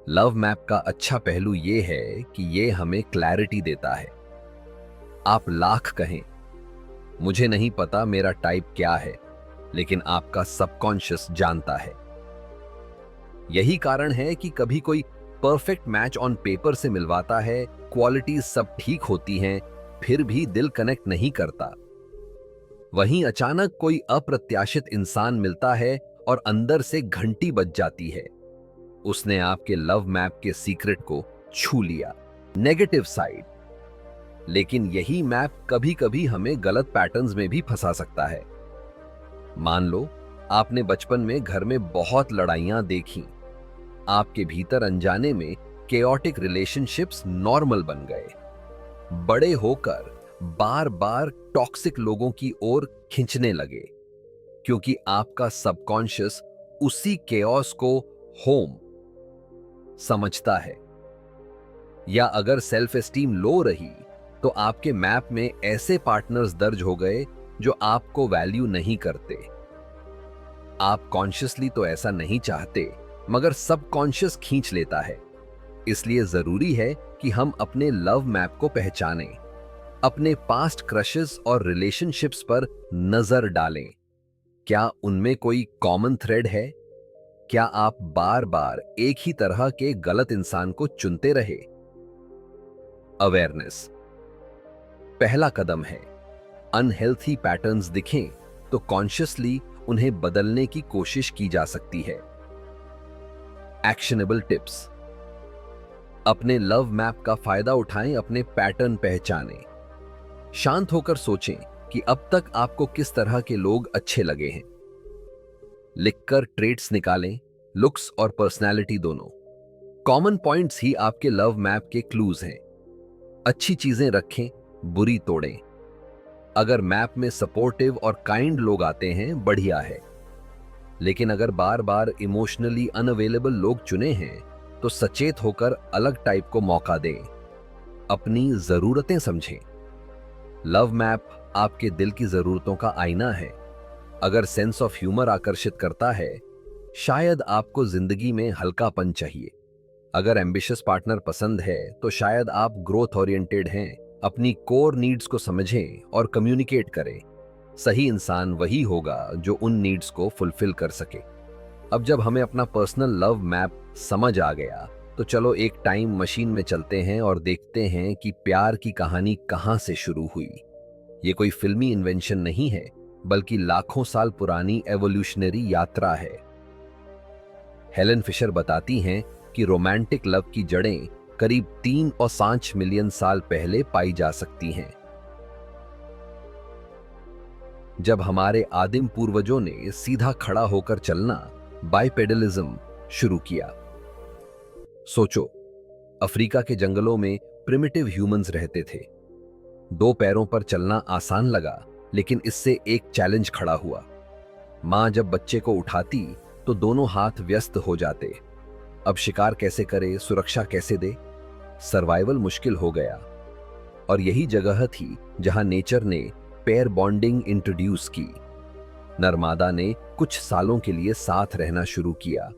लव मैप का अच्छा पहलू यह है कि यह हमें क्लैरिटी देता है। आप लाख कहें, मुझे नहीं पता मेरा टाइप क्या है, लेकिन आपका सबकॉन्शियस जानता है। यही कारण है कि कभी कोई परफेक्ट मैच ऑन पेपर से मिलवाता है, क्वालिटीज सब ठीक होती हैं, फिर भी दिल कनेक्ट नहीं करता। वहीं अचानक कोई अप्रत्याशित इंसान मिलता है और अंदर से घंटी बज जाती है, उसने आपके लव मैप के सीक्रेट को छू लिया। नेगेटिव साइड, लेकिन यही मैप कभी कभी हमें गलत पैटर्न्स में भी फंसा सकता है। मान लो आपने बचपन में घर में बहुत लड़ाइयां देखी, आपके भीतर अनजाने में केओटिक रिलेशनशिप्स नॉर्मल बन गए। बड़े होकर बार बार टॉक्सिक लोगों की ओर खींचने लगे। क्योंकि आपका सबकॉन्शियस उसी केओस को होम समझता है। या अगर सेल्फ एस्टीम लो रही तो आपके मैप में ऐसे पार्टनर्स दर्ज हो गए जो आपको वैल्यू नहीं करते। आप कॉन्शियसली तो ऐसा नहीं चाहते, मगर सबकॉन्शियस खींच लेता है। इसलिए जरूरी है कि हम अपने लव मैप को पहचानें, अपने पास्ट क्रशेस और रिलेशनशिप्स पर नजर डालें। क्या उनमें कोई कॉमन थ्रेड है? क्या आप बार बार एक ही तरह के गलत इंसान को चुनते रहे? अवेयरनेस पहला कदम है। अनहेल्थी पैटर्न्स दिखें तो कॉन्शियसली उन्हें बदलने की कोशिश की जा सकती है। एक्शनेबल टिप्स, अपने लव मैप का फायदा उठाएं, अपने पैटर्न पहचानें। शांत होकर सोचें कि अब तक आपको किस तरह के लोग अच्छे लगे हैं। लिखकर ट्रेट्स निकालें, लुक्स और पर्सनैलिटी दोनों। कॉमन पॉइंट्स ही आपके लव मैप के क्लूज हैं। अच्छी चीजें रखें, बुरी तोड़ें। अगर मैप में सपोर्टिव और काइंड लोग आते हैं, बढ़िया है। लेकिन अगर बार बार इमोशनली अनअवेलेबल लोग चुने हैं तो सचेत होकर अलग टाइप को मौका दें। अपनी जरूरतें समझें। लव मैप आपके दिल की जरूरतों का आईना है। अगर सेंस ऑफ ह्यूमर आकर्षित करता है, शायद आपको जिंदगी में हल्कापन चाहिए। अगर एम्बिशियस पार्टनर पसंद है तो शायद आप ग्रोथ ओरिएंटेड हैं। अपनी कोर नीड्स को समझें और कम्युनिकेट करें। सही इंसान वही होगा जो उन नीड्स को फुलफिल कर सके। अब जब हमें अपना पर्सनल लव मैप समझ आ गया तो चलो एक टाइम मशीन में चलते हैं और देखते हैं कि प्यार की कहानी कहां से शुरू हुई। ये कोई फिल्मी इन्वेंशन नहीं है, बल्कि लाखों साल पुरानी एवोल्यूशनरी यात्रा है। हेलेन फिशर बताती हैं कि रोमांटिक लव की जड़ें करीब 3.5 मिलियन साल पहले पाई जा सकती हैं, जब हमारे आदिम पूर्वजों ने सीधा खड़ा होकर चलना, बाइपेडलिज्म, शुरू किया। सोचो, अफ्रीका के जंगलों में प्रिमिटिव ह्यूमंस रहते थे। 2 पैरों पर चलना आसान लगा, लेकिन इससे एक चैलेंज खड़ा हुआ। मां जब बच्चे को उठाती तो दोनों हाथ व्यस्त हो जाते। अब शिकार कैसे करे, सुरक्षा कैसे दे? सर्वाइवल मुश्किल हो गया। और यही जगह थी जहां नेचर ने पेयर बॉन्डिंग इंट्रोड्यूस की। नरमादा ने कुछ सालों के लिए साथ रहना शुरू किया,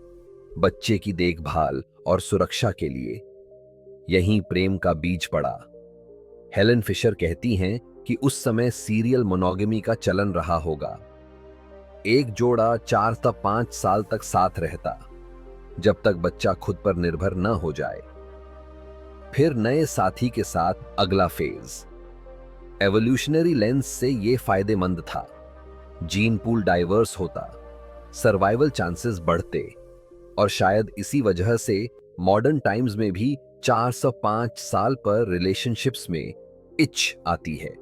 बच्चे की देखभाल और सुरक्षा के लिए। यहीं प्रेम का बीज पड़ा। हेलेन फिशर कहती हैं कि उस समय सीरियल मोनोगेमी का चलन रहा होगा। एक जोड़ा 4 से 5 साल तक साथ रहता, जब तक बच्चा खुद पर निर्भर न हो जाए। फिर नए साथी के साथ अगला फेज। एवोल्यूशनरी लेंस से यह फायदेमंद था। जीन पूल डाइवर्स होता, सर्वाइवल चांसेस बढ़ते, और शायद इसी वजह से मॉडर्न टाइम्स में भी 4 से 5 साल पर रिलेशनशिप्स में इच आती है।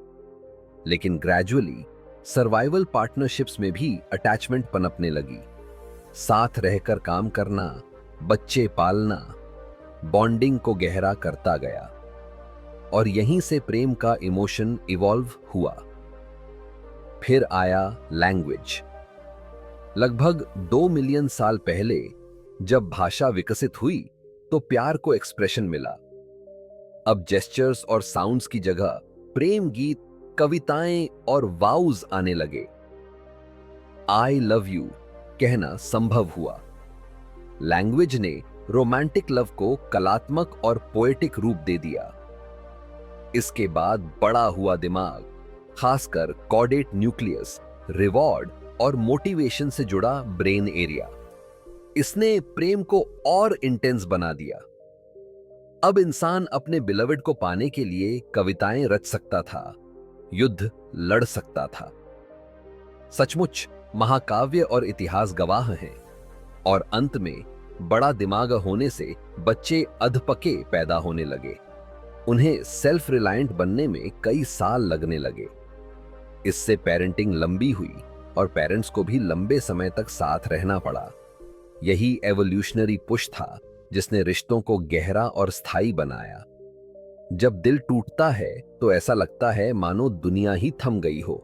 लेकिन ग्रेजुअली सर्वाइवल पार्टनरशिप्स में भी अटैचमेंट पनपने लगी। साथ रहकर काम करना, बच्चे पालना, बॉन्डिंग को गहरा करता गया। और यहीं से प्रेम का इमोशन इवॉल्व हुआ। फिर आया लैंग्वेज। लगभग 2 मिलियन साल पहले जब भाषा विकसित हुई तो प्यार को एक्सप्रेशन मिला। अब जेस्चर्स और साउंड्स की जगह प्रेम गीत, कविताएं और वाउज आने लगे। आई लव यू कहना संभव हुआ। लैंग्वेज ने रोमांटिक लव को कलात्मक और पोएटिक रूप दे दिया। इसके बाद बड़ा हुआ दिमाग, खासकर कॉर्डेट न्यूक्लियस, रिवॉर्ड और मोटिवेशन से जुड़ा ब्रेन एरिया। इसने प्रेम को और इंटेंस बना दिया। अब इंसान अपने बिलवड को पाने के लिए कविताएं रच सकता था, युद्ध लड़ सकता था। सचमुच महाकाव्य और इतिहास गवाह हैं। और अंत में बड़ा दिमाग होने से बच्चे अधपके पैदा होने लगे। उन्हें सेल्फ रिलायंट बनने में कई साल लगने लगे। इससे पेरेंटिंग लंबी हुई और पेरेंट्स को भी लंबे समय तक साथ रहना पड़ा। यही एवोल्यूशनरी पुश था जिसने रिश्तों को गहरा और स्थायी बनाया। जब दिल टूटता है तो ऐसा लगता है मानो दुनिया ही थम गई हो।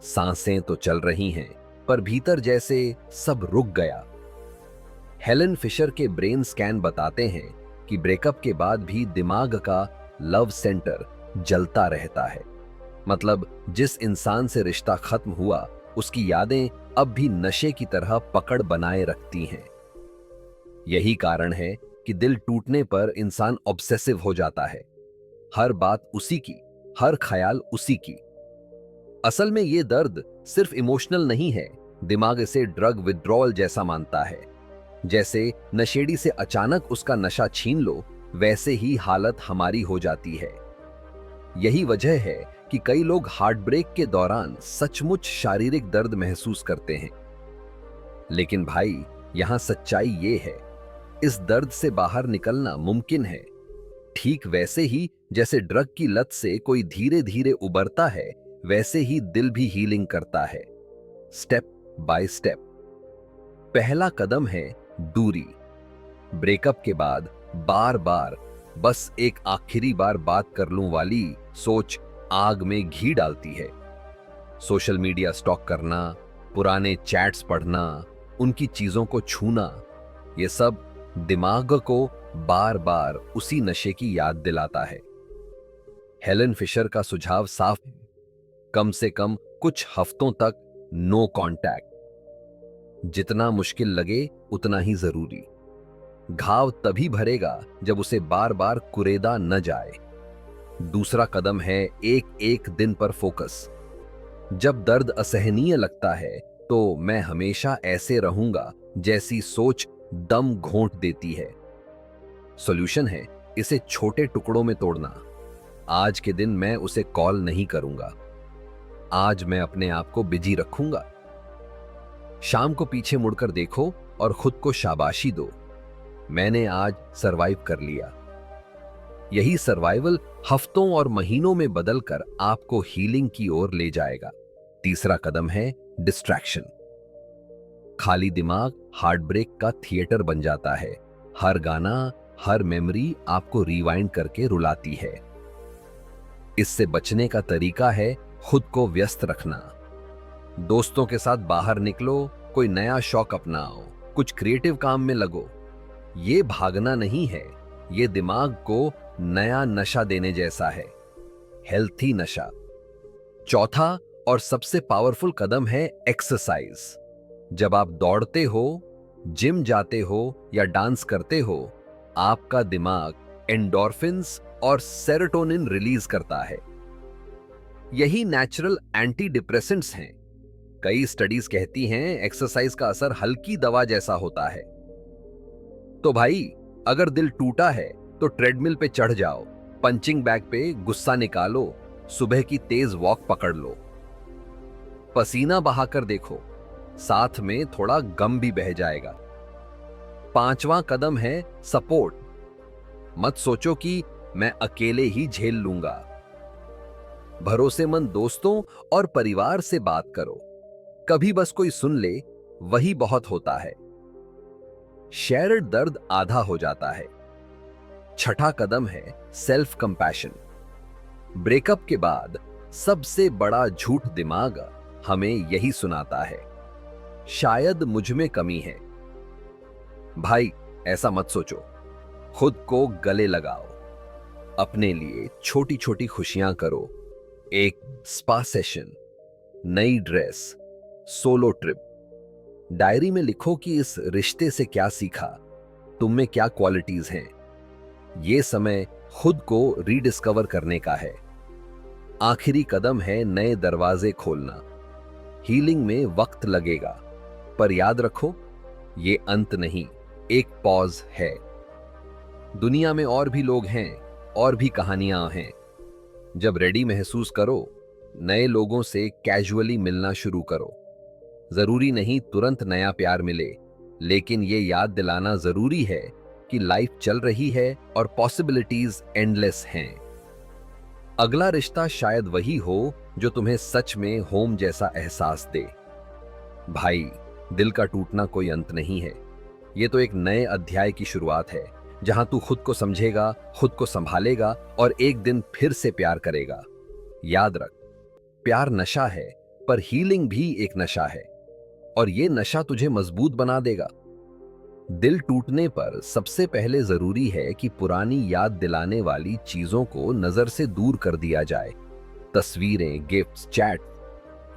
सांसें तो चल रही हैं, पर भीतर जैसे सब रुक गया। हेलन फिशर के ब्रेन स्कैन बताते हैं कि ब्रेकअप के बाद भी दिमाग का लव सेंटर जलता रहता है। मतलब जिस इंसान से रिश्ता खत्म हुआ उसकी यादें अब भी नशे की तरह पकड़ बनाए रखती हैं। यही कारण है कि दिल टूटने पर इंसान ऑब्सेसिव हो जाता है, हर बात उसी की, हर ख्याल उसी की। असल में ये दर्द सिर्फ इमोशनल नहीं है, दिमाग इसे ड्रग विड्रॉल जैसा मानता है। जैसे नशेड़ी से अचानक उसका नशा छीन लो, वैसे ही हालत हमारी हो जाती है। यही वजह है कि कई लोग हार्ट ब्रेक के दौरान सचमुच शारीरिक दर्द महसूस करते हैं। लेकिन भाई, यहां सच्चाई ये है, इस दर्द से बाहर निकलना मुमकिन है। ठीक वैसे ही जैसे ड्रग की लत से कोई धीरे धीरे उबरता है, वैसे ही दिल भी हीलिंग करता है, स्टेप बाय स्टेप। पहला कदम है दूरी। ब्रेकअप के बाद बार बार बस एक आखिरी बार बात कर लूं वाली सोच आग में घी डालती है। सोशल मीडिया स्टॉक करना, पुराने चैट्स पढ़ना, उनकी चीजों को छूना, ये सब दिमाग को बार बार उसी नशे की याद दिलाता है। हेलन फिशर का सुझाव साफ है, कम से कम कुछ हफ्तों तक नो कांटेक्ट। जितना मुश्किल लगे उतना ही जरूरी। घाव तभी भरेगा जब उसे बार बार कुरेदा न जाए। दूसरा कदम है एक एक दिन पर फोकस। जब दर्द असहनीय लगता है तो मैं हमेशा ऐसे रहूंगा जैसी सोच दम घोंट देती है। सॉल्यूशन है इसे छोटे टुकड़ों में तोड़ना। आज के दिन मैं उसे कॉल नहीं करूंगा, आज मैं अपने आप को बिजी रखूंगा। शाम को पीछे मुड़कर देखो और खुद को शाबाशी दो, मैंने आज सरवाइव कर लिया। यही सर्वाइवल हफ्तों और महीनों में बदलकर आपको हीलिंग की ओर ले जाएगा। तीसरा कदम है डिस्ट्रैक्शन। खाली दिमाग हार्ट ब्रेक का थिएटर बन जाता है। हर गाना, हर मेमोरी आपको रिवाइंड करके रुलाती है। इससे बचने का तरीका है खुद को व्यस्त रखना। दोस्तों के साथ बाहर निकलो, कोई नया शौक अपनाओ, कुछ क्रिएटिव काम में लगो। ये भागना नहीं है, ये दिमाग को नया नशा देने जैसा है, हेल्थी नशा। चौथा और सबसे पावरफुल कदम है एक्सरसाइज। जब आप दौड़ते हो, जिम जाते हो या डांस करते हो, आपका दिमाग एंडोर्फिन्स और सेरोटोनिन रिलीज करता है। यही नेचुरल एंटी डिप्रेसेंट्स हैं। कई स्टडीज कहती हैं एक्सरसाइज का असर हल्की दवा जैसा होता है। तो भाई, अगर दिल टूटा है तो ट्रेडमिल पे चढ़ जाओ, पंचिंग बैग पे गुस्सा निकालो, सुबह की तेज वॉक पकड़ लो, पसीना बहाकर देखो, साथ में थोड़ा गम भी बह जाएगा। पांचवा कदम है सपोर्ट। मत सोचो कि मैं अकेले ही झेल लूंगा। भरोसेमंद दोस्तों और परिवार से बात करो, कभी बस कोई सुन ले, वही बहुत होता है। शेयर्ड दर्द आधा हो जाता है। छठा कदम है सेल्फ कंपैशन। ब्रेकअप के बाद सबसे बड़ा झूठ दिमाग हमें यही सुनाता है, शायद मुझ में कमी है। भाई, ऐसा मत सोचो, खुद को गले लगाओ, अपने लिए छोटी छोटी खुशियां करो। एक स्पा सेशन, नई ड्रेस, सोलो ट्रिप। डायरी में लिखो कि इस रिश्ते से क्या सीखा, तुम में क्या क्वालिटीज हैं। यह समय खुद को रीडिस्कवर करने का है। आखिरी कदम है नए दरवाजे खोलना। हीलिंग में वक्त लगेगा, पर याद रखो, ये अंत नहीं, एक पॉज है। दुनिया में और भी लोग हैं, और भी कहानियां हैं। जब रेडी महसूस करो, नए लोगों से कैजुअली मिलना शुरू करो। जरूरी नहीं तुरंत नया प्यार मिले, लेकिन ये याद दिलाना जरूरी है कि लाइफ चल रही है और पॉसिबिलिटीज एंडलेस हैं। अगला रिश्ता शायद वही हो जो तुम्हें सच में होम जैसा एहसास दे। भाई, दिल का टूटना कोई अंत नहीं है, ये तो एक नए अध्याय की शुरुआत है, जहां तू खुद को समझेगा, खुद को संभालेगा और एक दिन फिर से प्यार करेगा। याद रख, प्यार नशा है, पर हीलिंग भी एक नशा है। और ये नशा तुझे मजबूत बना देगा। दिल टूटने पर सबसे पहले जरूरी है कि पुरानी याद दिलाने वाली चीजों को नजर से दूर कर दिया जाए। तस्वीरें, गिफ्ट्स, चैट,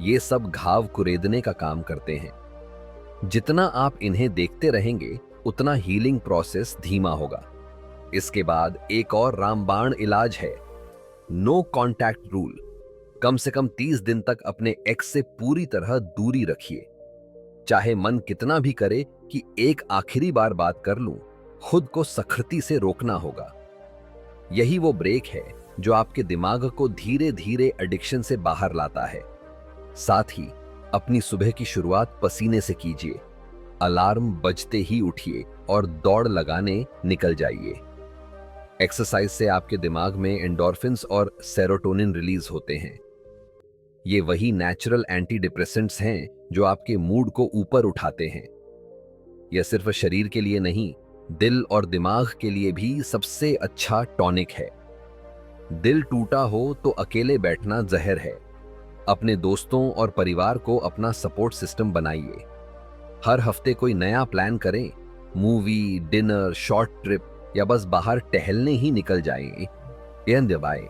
ये सब घाव कुरेदने का काम करते हैं। जितना आप इन्हें देखते रहेंगे उतना हीलिंग प्रोसेस धीमा होगा। इसके बाद एक और रामबाण इलाज है, नो कॉन्टैक्ट रूल। कम से कम 30 दिन तक अपने एक्स से पूरी तरह दूरी रखिए। चाहे मन कितना भी करे कि एक आखिरी बार बात कर लूं, खुद को सख्ती से रोकना होगा। यही वो ब्रेक है जो आपके दिमाग को धीरे धीरे एडिक्शन से बाहर लाता है। साथ ही अपनी सुबह की शुरुआत पसीने से कीजिए। अलार्म बजते ही उठिए और दौड़ लगाने निकल जाइए। एक्सरसाइज से आपके दिमाग में एंडोर्फिन्स और सेरोटोनिन रिलीज होते हैं। ये वही नेचुरल एंटी डिप्रेसेंट्स हैं जो आपके मूड को ऊपर उठाते हैं। यह सिर्फ शरीर के लिए नहीं, दिल और दिमाग के लिए भी सबसे अच्छा टॉनिक है। दिल टूटा हो तो अकेले बैठना जहर है। अपने दोस्तों और परिवार को अपना सपोर्ट सिस्टम बनाइए। हर हफ्ते कोई नया प्लान करें, मूवी, डिनर, शॉर्ट ट्रिप या बस बाहर टहलने ही निकल जाएं। यह दबाएं।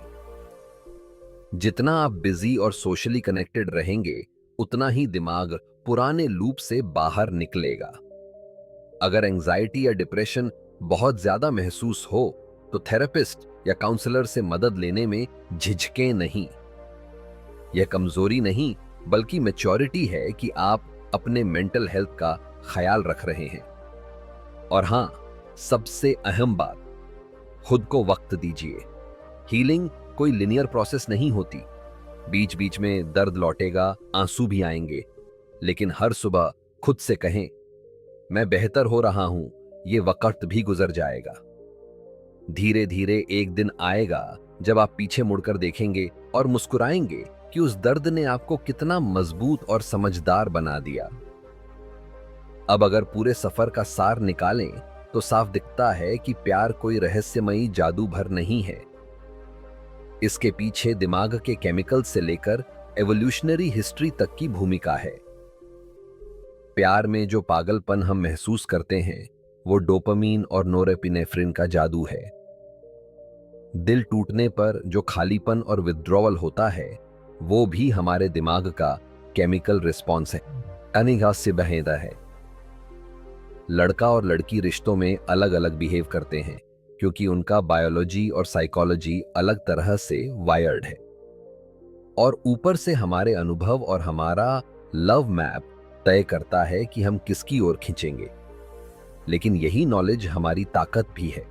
जितना आप बिजी और सोशली कनेक्टेड रहेंगे उतना ही दिमाग पुराने लूप से बाहर निकलेगा। अगर एंजाइटी या डिप्रेशन बहुत ज्यादा महसूस हो तो थेरेपिस्ट या काउंसलर से मदद लेने में झिझकें नहीं। यह कमजोरी नहीं बल्कि मैच्योरिटी है कि आप अपने मेंटल हेल्थ का ख्याल रख रहे हैं। और हां, सबसे अहम बात, खुद को वक्त दीजिए। हीलिंग कोई लिनियर प्रोसेस नहीं होती। बीच बीच में दर्द लौटेगा, आंसू भी आएंगे, लेकिन हर सुबह खुद से कहें, मैं बेहतर हो रहा हूं, ये वक्त भी गुजर जाएगा। धीरे धीरे एक दिन आएगा जब आप पीछे मुड़कर देखेंगे और मुस्कुराएंगे कि उस दर्द ने आपको कितना मजबूत और समझदार बना दिया। अब अगर पूरे सफर का सार निकालें तो साफ दिखता है कि प्यार कोई रहस्यमयी जादू भर नहीं है। इसके पीछे दिमाग के केमिकल से लेकर एवोल्यूशनरी हिस्ट्री तक की भूमिका है। प्यार में जो पागलपन हम महसूस करते हैं वो डोपामीन और नोरेपिनेफ्रिन का जादू है। दिल टूटने पर जो खालीपन और विथड्रॉवल होता है वो भी हमारे दिमाग का केमिकल रिस्पॉन्स है। अनिगाह से बहेदा है। लड़का और लड़की रिश्तों में अलग अलग बिहेव करते हैं क्योंकि उनका बायोलॉजी और साइकोलॉजी अलग तरह से वायर्ड है। और ऊपर से हमारे अनुभव और हमारा लव मैप तय करता है कि हम किसकी ओर खींचेंगे। लेकिन यही नॉलेज हमारी ताकत भी है।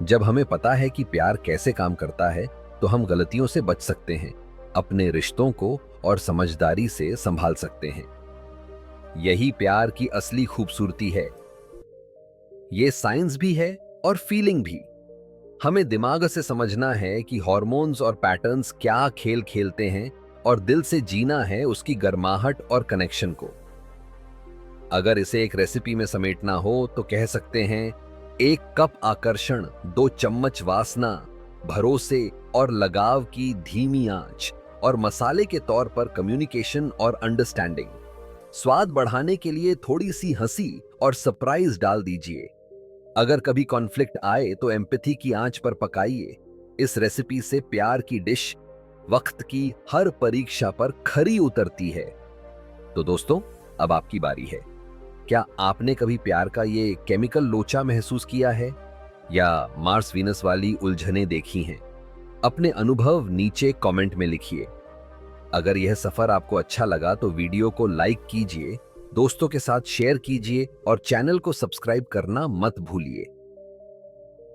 जब हमें पता है कि प्यार कैसे काम करता है तो हम गलतियों से बच सकते हैं, अपने रिश्तों को और समझदारी से संभाल सकते हैं। यही प्यार की असली खूबसूरती है। ये साइंस भी है और फीलिंग भी। हमें दिमाग से समझना है कि हार्मोन्स और पैटर्न्स क्या खेल खेलते हैं और दिल से जीना है उसकी गर्माहट और कनेक्शन को। अगर इसे एक रेसिपी में समेटना हो तो कह सकते हैं, 1 कप आकर्षण, 2 चम्मच वासना, भरोसे और लगाव की धीमी आंच, और मसाले के तौर पर कम्युनिकेशन और अंडरस्टैंडिंग। स्वाद बढ़ाने के लिए थोड़ी सी हंसी और सरप्राइज डाल दीजिए। अगर कभी कॉन्फ्लिक्ट आए तो एम्पैथी की आंच पर पकाइए। इस रेसिपी से प्यार की डिश वक्त की हर परीक्षा पर खरी उतरती है। तो दोस्तों, अब आपकी बारी है। क्या आपने कभी प्यार का ये केमिकल लोचा महसूस किया है या मार्स वीनस वाली उलझनें देखी हैं? अपने अनुभव नीचे कमेंट में लिखिए। अगर यह सफर आपको अच्छा लगा तो वीडियो को लाइक कीजिए, दोस्तों के साथ शेयर कीजिए और चैनल को सब्सक्राइब करना मत भूलिए,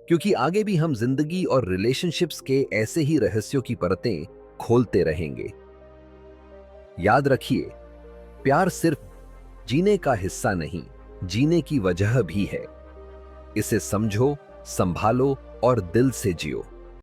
क्योंकि आगे भी हम जिंदगी और रिलेशनशिप्स के ऐसे ही रहस्यों की परतें खोलते रहेंगे। याद रखिए, प्यार सिर्फ जीने का हिस्सा नहीं, जीने की वजह भी है। इसे समझो, संभालो और दिल से जियो।